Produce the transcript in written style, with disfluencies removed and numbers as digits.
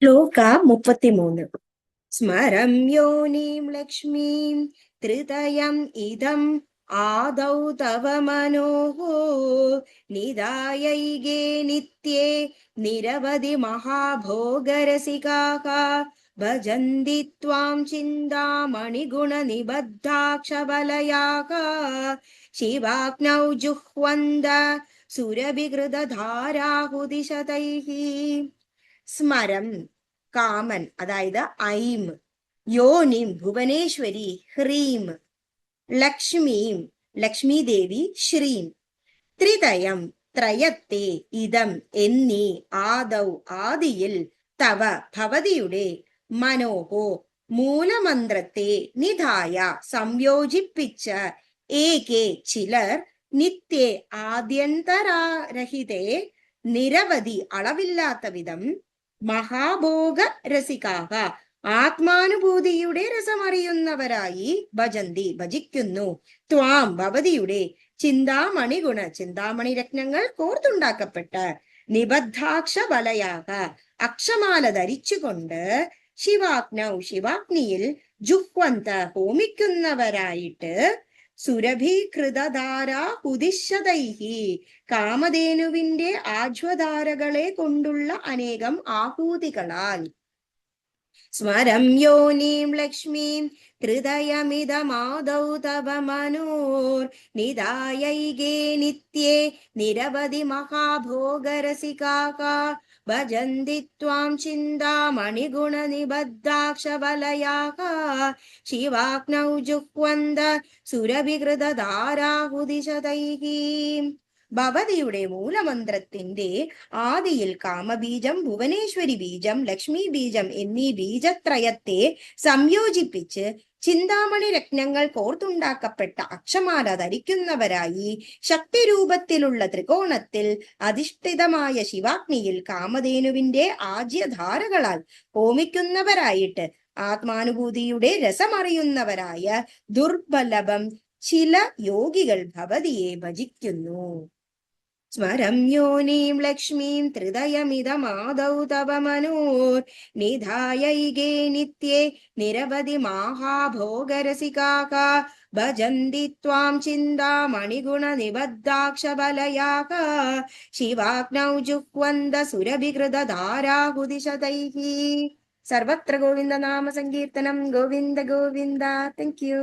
ശ്ലോക 33. സ്മരം യോനിം ലക്ഷ്മീം ത്രിതയം ഇദം ആദൗ തവ മനോഹോ നിദായൈകേ നിത്യേ നിരവധി മഹാഭോഗരസികാഃ ഭജന്തി ത്വാം ചിന്താമണിഗുണനിബദ്ധാക്ഷബലയാഃ ശിവാഗ്നൗ ജുഹ്വന്ത സുരഭികൃതധാരാഹുതിശതൈഃ. സ്മരം കാമൻ, അതായത് ഐം. യോനിം ഭുവനേശ്വരി ഹ്രീം. ലക്ഷ്മീം ലക്ഷ്മി ദേവി ശ്രീം. ത്രിതയം ത്രയത്തെ ഇതം എന്നീ ആദൗ ആദിയിൽ തവ ഭവതിയുടെ മനോഹോ മൂലമന്ത്രത്തെ നിധായ സംയോജിപ്പിച്ച ഏകേ ചിലർ നിത്യേ ആദ്യന്തരഹിതേ നിരവധി അളവില്ലാത്ത വിധം മഹാഭോഗ രസികാഹ ആത്മാനുഭൂതിയുടെ രസമറിയുന്നവരായി ഭജന്തി ഭജിക്കുന്നു. ത്വാം ഭവതിയുടെ ചിന്താമണിഗുണ ചിന്താമണി രത്നങ്ങൾ കോർത്തുണ്ടാക്കപ്പെട്ട നിബദ്ധാക്ഷ ബലയാക അക്ഷമാല ധരിച്ചുകൊണ്ട് ശിവാഗ്നൗ ശിവാഗ്നിയിൽ ജുഹ്വന്ത ഹോമിക്കുന്നവരായിട്ട് സുരഭീകൃതധാരാ ഹുദിശതൈഹി കാമധേനുവിന്റെ ആജ്വധാരകളെ കൊണ്ടുള്ള അനേകം ആഹൂതികളാൽ. സ്മരം യോനീം ലക്ഷ്മീം ഹൃദയമിതമാദൗ തവ മനോർ നിദായൈകേ നിത്യേ നിരവധി മഹാഭോഗരസികാഃ ഭജന്തി ത്വാം ചിന്താമണിഗുണനിബദ്ധാക്ഷബലയാഃ ശിവാഗ്നൗ ജുഹ്വന്ത സുരഭികൃതധാരാഹുതിശതൈഃ. ഭവതിയുടെ മൂലമന്ത്രത്തിന്റെ ആദിയിൽ കാമബീജം, ഭുവനേശ്വരി ബീജം, ലക്ഷ്മി ബീജം എന്നീ ബീജത്രയത്തെ സംയോജിപ്പിച്ച് ചിന്താമണി രത്നങ്ങൾ കോർത്തുണ്ടാക്കപ്പെട്ട അക്ഷമാല ധരിക്കുന്നവരായി ശക്തിരൂപത്തിലുള്ള ത്രികോണത്തിൽ അധിഷ്ഠിതമായ ശിവാഗ്നിയിൽ കാമധേനുവിന്റെ ആജ്യധാരകളാൽ ഹോമിക്കുന്നവരായിട്ട് ആത്മാനുഭൂതിയുടെ രസമറിയുന്നവരായ ദുർബലഭം ചില യോഗികൾ ഭവതിയെ ഭജിക്കുന്നു. സ്മരം യോനീം ലക്ഷ്മീം ത്രിതയമിതമാദൗ തവ മനോർ നിധായൈകേ നിത്യേ നിരവധി മഹാഭോഗരസികാഃ ഭജന്തി ത്വാം ചിന്താമണിഗുണനിബദ്ധാക്ഷബലയാഃ ശിവാഗ്നൗ ജുഹ്വന്ത സുരഭികൃതധാരാഹുതിശതൈഃ. സർവത്ര ഗോവിന്ദ നാമ സങ്കീർത്തനം. ഗോവിന്ദ ഗോവിന്ദ. Thank U.